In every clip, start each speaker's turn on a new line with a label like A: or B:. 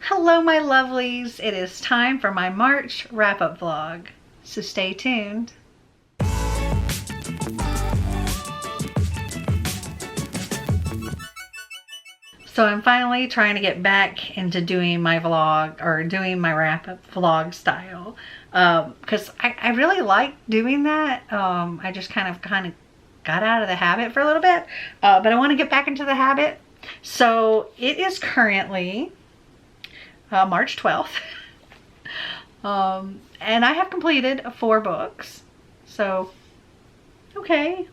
A: Hello my lovelies, it is time for my March wrap-up vlog, so stay tuned. So I'm finally trying to get back into doing my vlog, or doing my wrap-up vlog style, because I really like doing that. I just kind of got out of the habit for a little bit, but I want to get back into the habit. So it is currently March 12th. And I have completed 4 books. So, okay.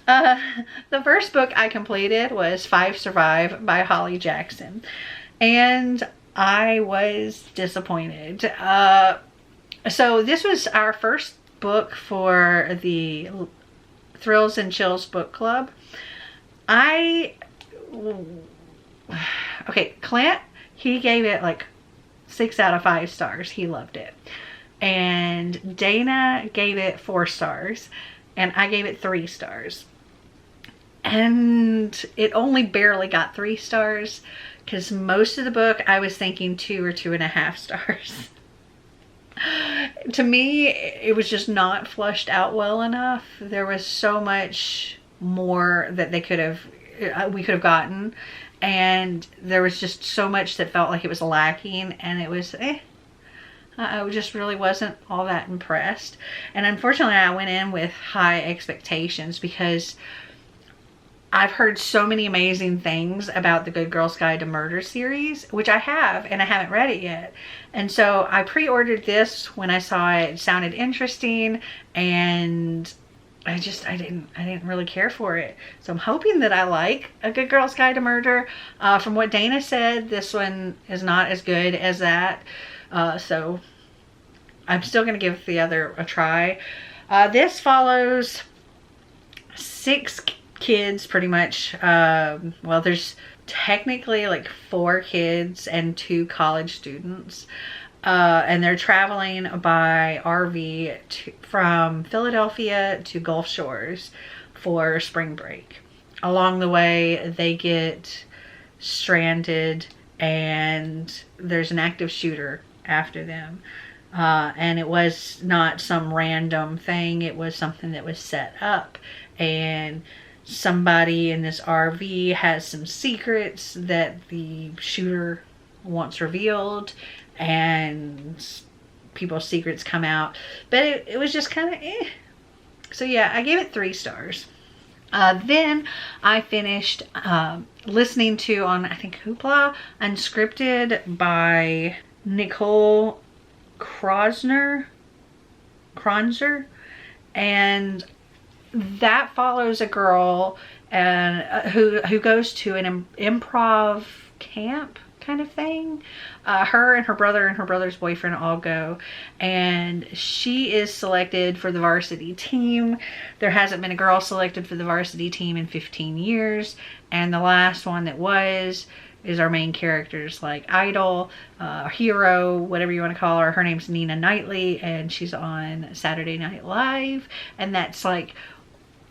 A: The first book I completed was 5 Survive by Holly Jackson. And I was disappointed. So this was our first book for the Thrills and Chills book club. Okay, Clint, he gave it like 6 out of 5 stars. He loved it. And Dana gave it 4 stars. And I gave it 3 stars. And it only barely got 3 stars, because most of the book I was thinking 2 or 2.5 stars. To me, it was just not flushed out well enough. There was so much more that we could have gotten, and there was just so much that felt like it was lacking, and it was I just really wasn't all that impressed. And unfortunately I went in with high expectations, because I've heard so many amazing things about the Good Girls Guide to Murder series, which I have, and I haven't read it yet. And so I pre-ordered this when I saw it sounded interesting, and I didn't really care for it. So I'm hoping that I like A Good Girl's Guide to Murder. From what Dana said, this one is not as good as that. So I'm still going to give the other a try. This follows 6 kids pretty much. Well, there's technically like 4 kids and 2 college students. And they're traveling by RV from Philadelphia to Gulf Shores for spring break. Along the way, they get stranded, and there's an active shooter after them. And it was not some random thing. It was something that was set up. And somebody in this RV has some secrets that the shooter wants revealed, and people's secrets come out. But it was just kind of So yeah, I gave it 3 stars. Then I finished listening to, on I think Hoopla, Unscripted by Nicole Kronzer, and that follows a girl who goes to an improv camp kind of thing. Her and her brother's boyfriend all go, and she is selected for the varsity team. There hasn't been a girl selected for the varsity team in 15 years, and the last one that is our main character's like idol, hero, whatever you want to call her. Her name's Nina Knightley, and she's on Saturday Night Live, and that's like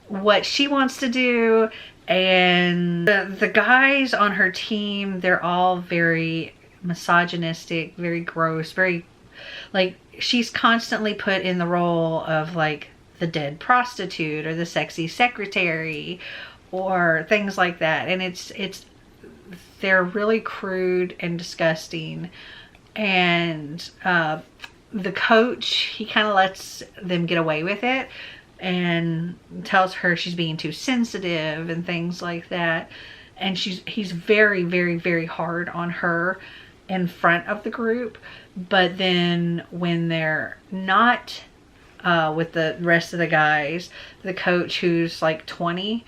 A: what she wants to do. And the guys on her team, they're all very misogynistic, very gross, very like, she's constantly put in the role of like the dead prostitute or the sexy secretary or things like that. And they're really crude and disgusting. And the coach, he kind of lets them get away with it and tells her she's being too sensitive and things like that. And he's very, very, very hard on her in front of the group. But then when they're not with the rest of the guys, the coach, who's like 20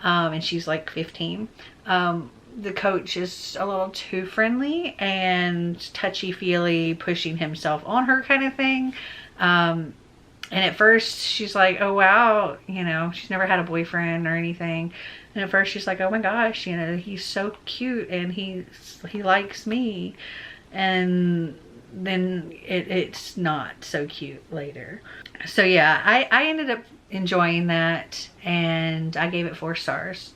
A: and she's like 15, the coach is a little too friendly and touchy-feely, pushing himself on her kind of thing. And at first she's like, oh wow, you know, she's never had a boyfriend or anything. And at first she's like, oh my gosh, you know, he's so cute and he likes me. And then it's not so cute later. So yeah, I ended up enjoying that, and I gave it 4 stars.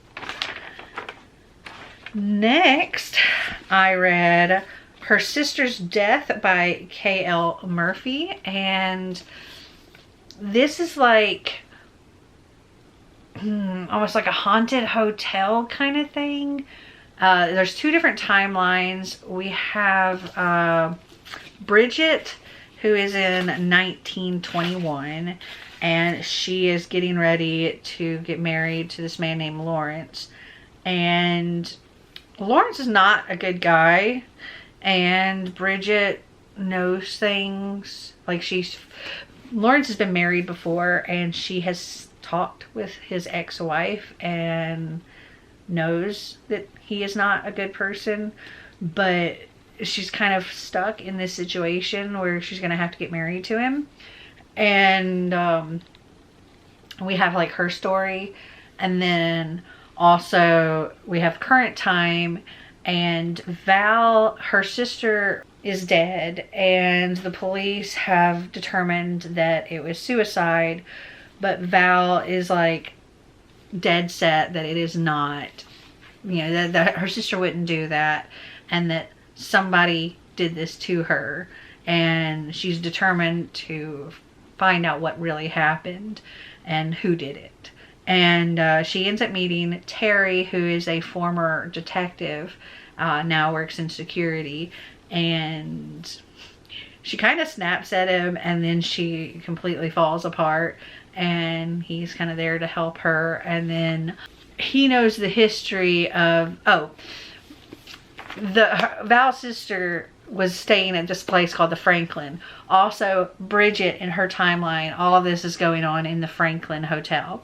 A: Next, I read Her Sister's Death by K.L. Murphy. And this is like almost like a haunted hotel kind of thing. There's two different timelines. We have Bridget, who is in 1921, and she is getting ready to get married to this man named Lawrence. And Lawrence is not a good guy, and Bridget knows things. Like, Lawrence has been married before, and she has talked with his ex-wife and knows that he is not a good person, but she's kind of stuck in this situation where she's going to have to get married to him. And we have like her story, and then also we have current time, and Val, her sister, is dead, and the police have determined that it was suicide, but Val is like dead set that it is not. You know, that her sister wouldn't do that, and that somebody did this to her, and she's determined to find out what really happened and who did it. And she ends up meeting Terry, who is a former detective, now works in security, and she kind of snaps at him, and then she completely falls apart, and he's kind of there to help her. And then he knows the history of, Val's sister was staying at this place called the Franklin. Also, Bridget, in her timeline, all of this is going on in the Franklin Hotel.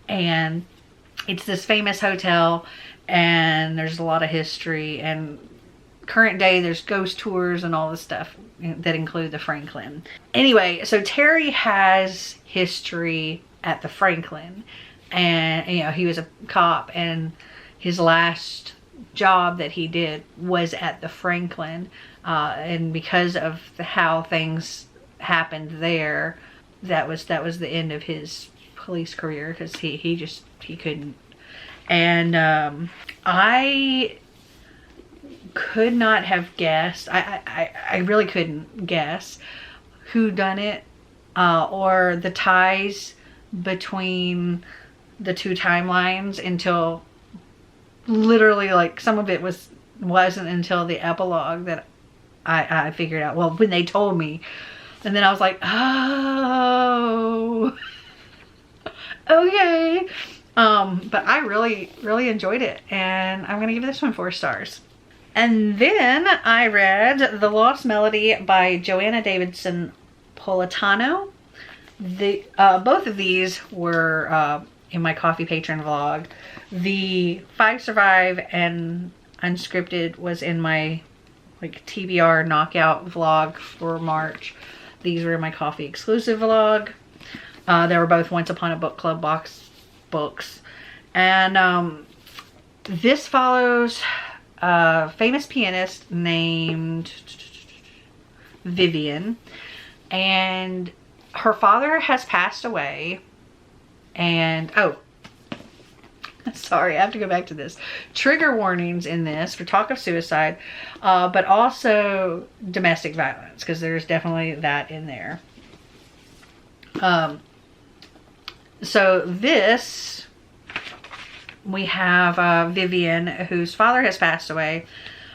A: And it's this famous hotel, and there's a lot of history, and current day there's ghost tours and all this stuff that include the Franklin. Anyway, so Terry has history at the Franklin, and you know, he was a cop, and his last job that he did was at the Franklin, and because of how things happened there, that was the end of his police career, because he couldn't. And I could not have guessed, I really couldn't guess who done it, or the ties between the two timelines until literally, like, some of it wasn't until the epilogue that I figured out. Well, when they told me, and then I was like, oh, okay. But I really enjoyed it, and I'm gonna give this one 4 stars. And then I read The Lost Melody by Joanna Davidson Politano. Both of these were in my Coffee Patron vlog. The 5 Survive and Unscripted was in my like TBR knockout vlog for March. These were in my Coffee exclusive vlog. They were both Once Upon a Book Club box books. And this follows a famous pianist named Vivian, and her father has passed away. And sorry, I have to go back to this. Trigger warnings in this for talk of suicide, but also domestic violence, because there's definitely that in there. So this, we have Vivian, whose father has passed away.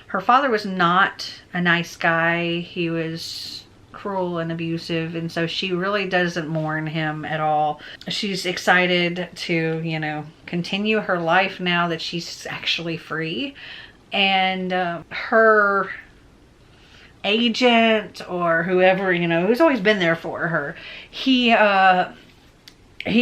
A: Her father was not a nice guy. He was cruel and abusive, and so she really doesn't mourn him at all. She's excited to, you know, continue her life now that she's actually free. And her agent, or whoever, you know, who's always been there for her, he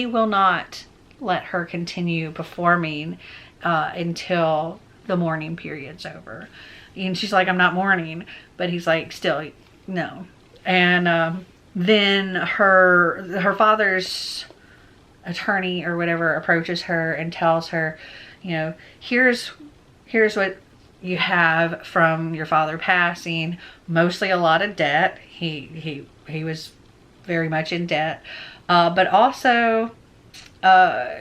A: will not let her continue performing until the mourning period's over. And she's like, I'm not mourning, but he's like, still, no. And then her father's attorney or whatever approaches her and tells her, you know, here's what you have from your father passing. Mostly a lot of debt. He was very much in debt, but also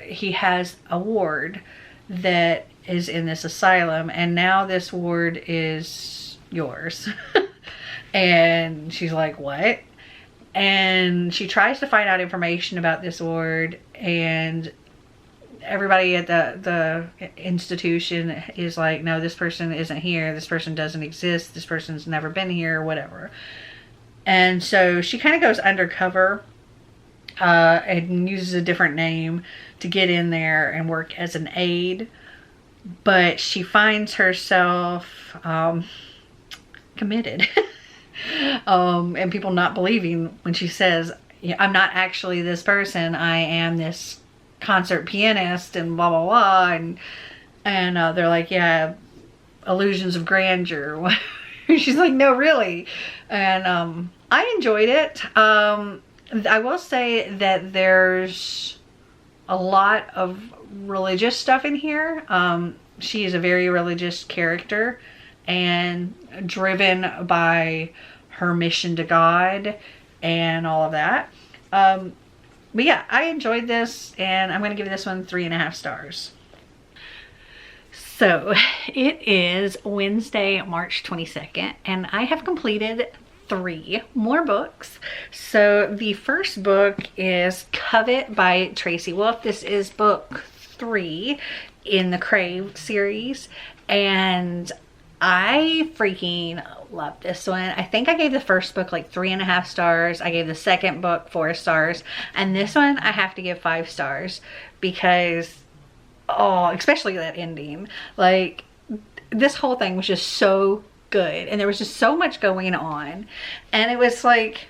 A: he has a ward that is in this asylum, and now this ward is yours. And she's like, what? And she tries to find out information about this ward, and everybody at the institution is like, no, this person isn't here, this person doesn't exist, this person's never been here, whatever. And so she kind of goes undercover and uses a different name to get in there and work as an aide. But she finds herself committed. And people not believing when she says, I'm not actually this person, I am this concert pianist and blah blah blah. And they're like, yeah, illusions of grandeur. She's like, no, really. And I enjoyed it. I will say that there's a lot of religious stuff in here. She is a very religious character and driven by her mission to God and all of that. But yeah, I enjoyed this, and I'm going to give this one 3.5 stars. So it is Wednesday, March 22nd, and I have completed 3 more books. So the first book is Covet by Tracy Wolff. This is book 3 in the Crave series, and I freaking love this one. I think I gave the first book like 3.5 stars. I gave the second book 4 stars, and this one I have to give 5 stars because, oh, especially that ending. Like, this whole thing was just so good, and there was just so much going on, and it was like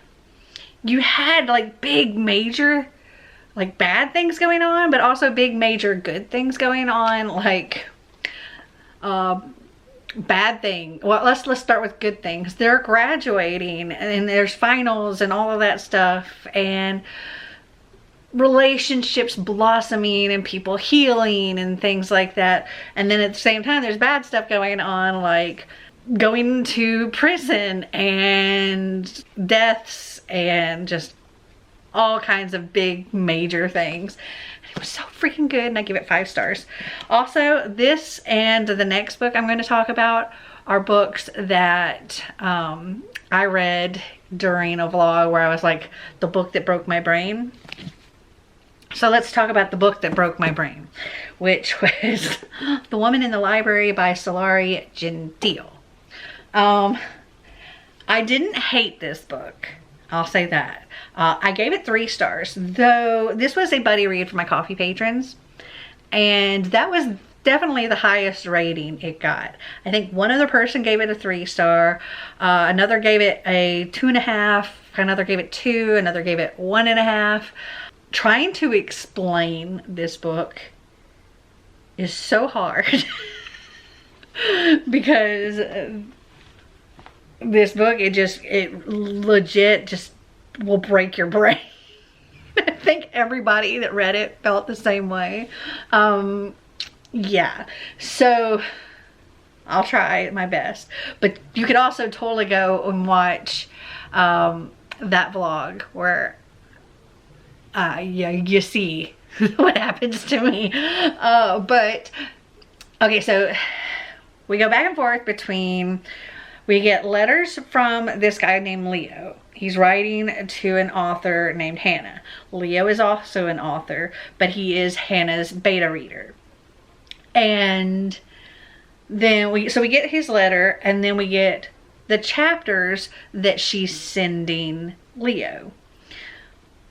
A: you had like big major like bad things going on, but also big major good things going on. Like bad thing, well, let's start with good things. They're graduating and there's finals and all of that stuff, and relationships blossoming and people healing and things like that. And then at the same time there's bad stuff going on, like going to prison and deaths and just all kinds of big major things. It was so freaking good, and I give it 5 stars. Also, this and the next book I'm going to talk about are books that I read during a vlog where I was like, the book that broke my brain. So let's talk about the book that broke my brain, which was The Woman in the Library by Solari Gentile. I didn't hate this book, I'll say that. I gave it 3 stars, though this was a buddy read for my coffee patrons, and that was definitely the highest rating it got. I think one other person gave it a 3 star, another gave it a 2.5, another gave it 2, another gave it 1.5. Trying to explain this book is so hard because this book, it legit just will break your brain. I think everybody that read it felt the same way. Yeah, so I'll try my best, but you could also totally go and watch that vlog where yeah, you see what happens to me. But okay, so we go back and forth between, we get letters from this guy named Leo. He's writing to an author named Hannah. Leo is also an author, but he is Hannah's beta reader. And then we get his letter, and then we get the chapters that she's sending Leo.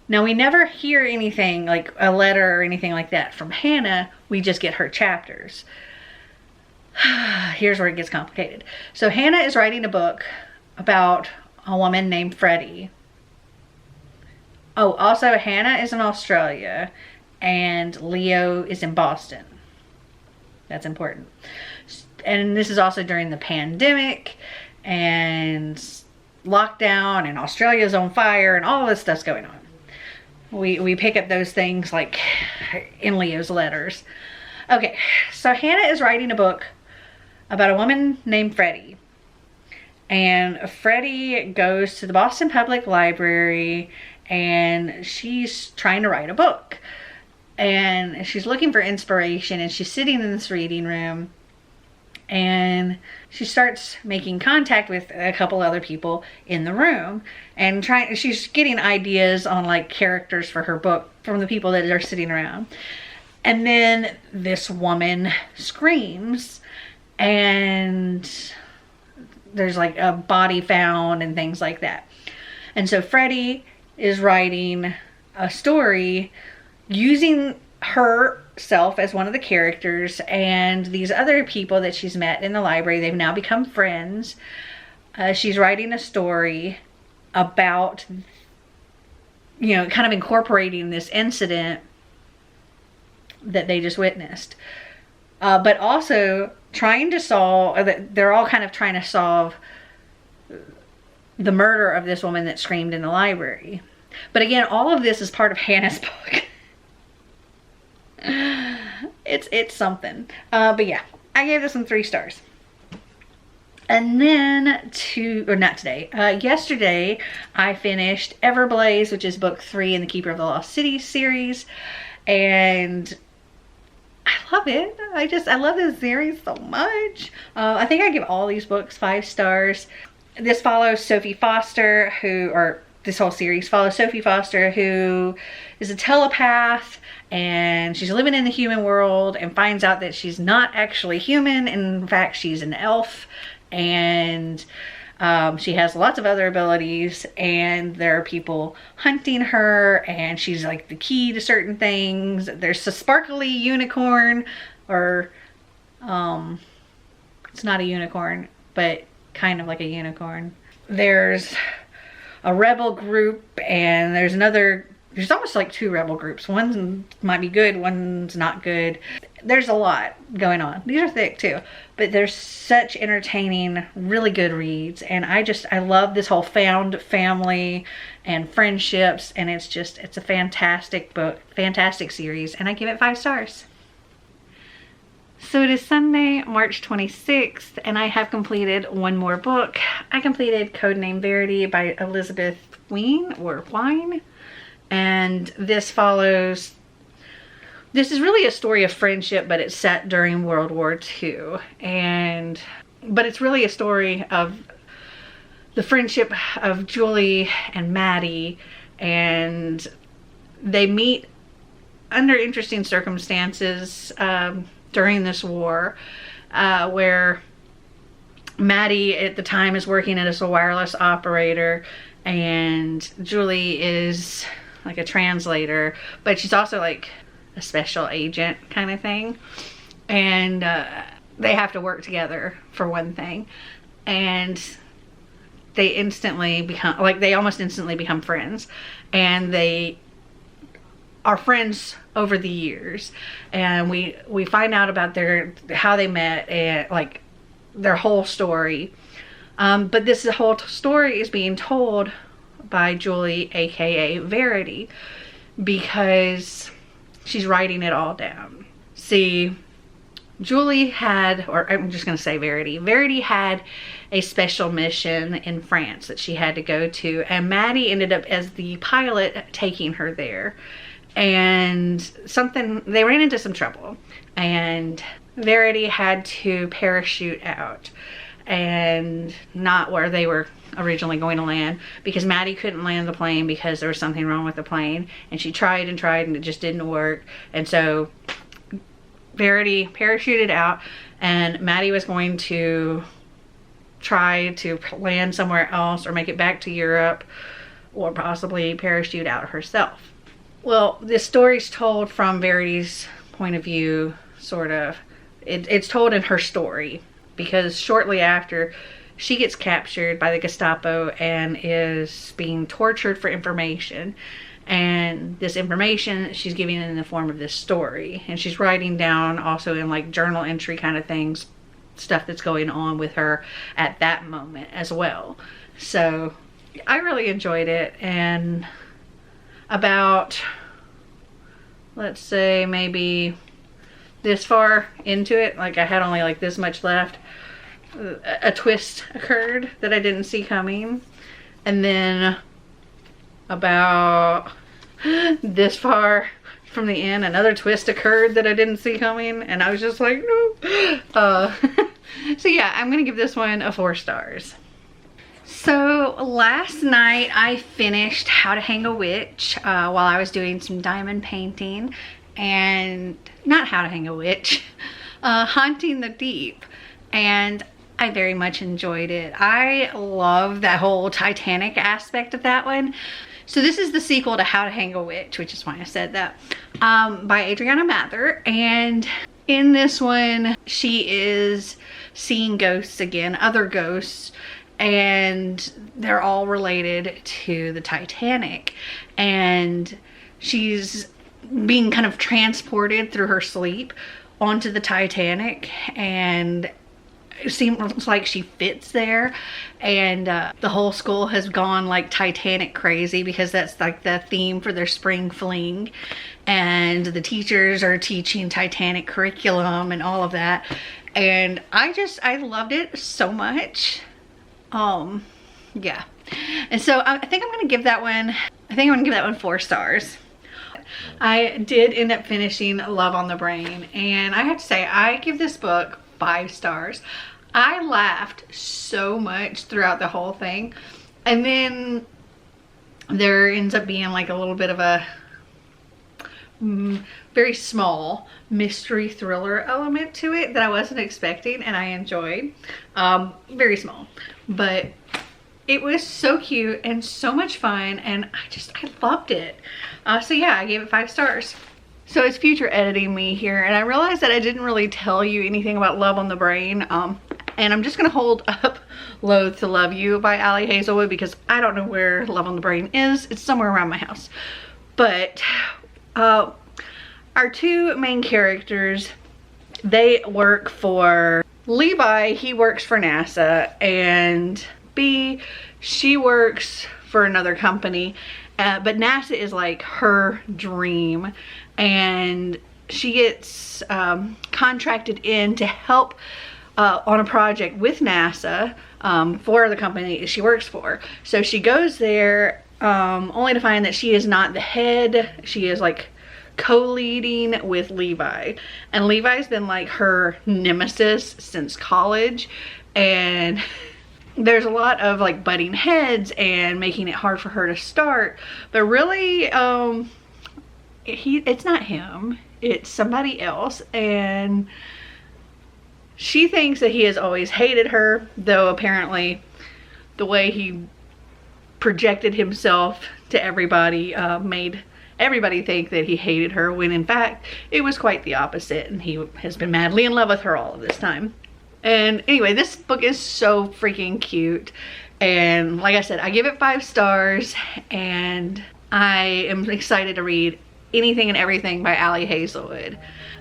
A: Now, we never hear anything like a letter or anything like that from Hannah. We just get her chapters. Here's where it gets complicated. So Hannah is writing a book about a woman named Verity. Oh, also Hannah is in Australia and Leo is in Boston. That's important. And this is also during the pandemic and lockdown, and Australia's on fire, and all this stuff's going on. We pick up those things like in Leo's letters. Okay, so Hannah is writing a book about a woman named Verity. And Verity goes to the Boston Public Library, and she's trying to write a book. And she's looking for inspiration, and she's sitting in this reading room, and she starts making contact with a couple other people in the room and she's getting ideas on like characters for her book from the people that are sitting around. And then this woman screams and there's like a body found and things like that. And so Freddie is writing a story using herself as one of the characters and these other people that she's met in the library. They've now become friends. She's writing a story about, you know, kind of incorporating this incident that they just witnessed. But also trying to solve, they're all kind of trying to solve the murder of this woman that screamed in the library. But again, all of this is part of Hannah's book. It's something. But yeah, I gave this one 3 stars. And then yesterday I finished Everblaze, which is book 3 in the Keeper of the Lost City series. And I love it. I love this series so much. I think I give all these books 5 stars. This follows Sophie Foster, this whole series follows Sophie Foster, who is a telepath, and she's living in the human world and finds out that she's not actually human. In fact, she's an elf, and she has lots of other abilities, and there are people hunting her, and she's like the key to certain things. There's a sparkly unicorn, or it's not a unicorn, but kind of like a unicorn. There's a rebel group, and there's almost like 2 rebel groups. One might be good, one's not good. There's a lot going on. These are thick too, but there's such entertaining, really good reads. And I love this whole found family and friendships, and it's a fantastic book, fantastic series, and I give it 5 stars. So it is Sunday, March 26th, and I have completed one more book. I completed Codename Verity by Elizabeth Wine. And this is really a story of friendship, but it's set during World War II. But it's really a story of the friendship of Julie and Maddie, and they meet under interesting circumstances during this war, where Maddie at the time is working as a wireless operator, and Julie is like a translator, but she's also like a special agent kind of thing. And they have to work together for one thing, and they almost instantly become friends, and they are friends over the years. And we find out about how they met and like their whole story. But this whole story is being told by Julie, aka Verity, because she's writing it all down. See, Julie I'm just going to say Verity. Verity had a special mission in France that she had to go to, and Maddie ended up as the pilot taking her there. And they ran into some trouble, and Verity had to parachute out, and not where they were originally going to land, because Maddie couldn't land the plane because there was something wrong with the plane, and she tried and tried and it just didn't work. And so Verity parachuted out, and Maddie was going to try to land somewhere else or make it back to Europe, or possibly parachute out herself. Well, this story's told from Verity's point of view, sort of. It's told in her story, because shortly after, she gets captured by the Gestapo and is being tortured for information. And this information she's giving in the form of this story. And she's writing down also in like journal entry kind of things, stuff that's going on with her at that moment as well. So I really enjoyed it. And about, let's say maybe this far into it, like I had only like this much left, a twist occurred that I didn't see coming. And then about this far from the end, another twist occurred that I didn't see coming, and I was just like, no. So yeah, I'm gonna give this one a 4 stars. So last night I finished How to Hang a Witch while I was doing some diamond painting, and not How to Hang a Witch, Haunting the Deep, and I very much enjoyed it. I love that whole Titanic aspect of that one. So this is the sequel to How to Hang a Witch, which is why I said that, by Adriana Mather. And in this one, she is seeing ghosts again, other ghosts, and they're all related to the Titanic. And she's being kind of transported through her sleep onto the Titanic, and it seems like she fits there, and the whole school has gone like Titanic crazy because that's like the theme for their spring fling, and the teachers are teaching Titanic curriculum and all of that, and I loved it so much. Yeah, and so I think I'm gonna give that one 4 stars. I did end up finishing Love on the Brain, and I have to say I give this book 5 stars. I laughed so much throughout the whole thing, and then there ends up being like a little bit of a very small mystery thriller element to it that I wasn't expecting, and I enjoyed. Very small, but it was so cute and so much fun, and I loved it. So yeah, I gave it 5 stars. So it's future editing me here, and I realized that I didn't really tell you anything about Love on the Brain, and I'm just gonna hold up Loathe to Love You by Ali Hazelwood because I don't know where Love on the Brain is. It's somewhere around my house. But our 2 main characters, they work for Levi. He works for NASA, and B, she works for another company, but NASA is like her dream, and she gets contracted in to help on a project with NASA for the company she works for. So she goes there only to find that she is not the head. She is like co-leading with Levi, and Levi's been like her nemesis since college, and there's a lot of like butting heads and making it hard for her to start, but really it's not him, it's somebody else, and she thinks that he has always hated her, though apparently the way he projected himself to everybody made everybody think that he hated her, when in fact it was quite the opposite, and he has been madly in love with her all of this time. And anyway, this book is so freaking cute, and like I said, I give it 5 stars, and I am excited to read anything and everything by Ali Hazelwood.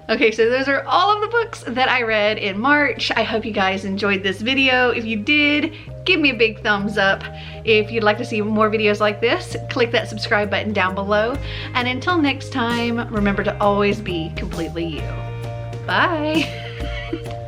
A: Okay, so those are all of the books that I read in March. I hope you guys enjoyed this video. If you did, give me a big thumbs up. If you'd like to see more videos like this, click that subscribe button down below. And until next time, remember to always be completely you. Bye.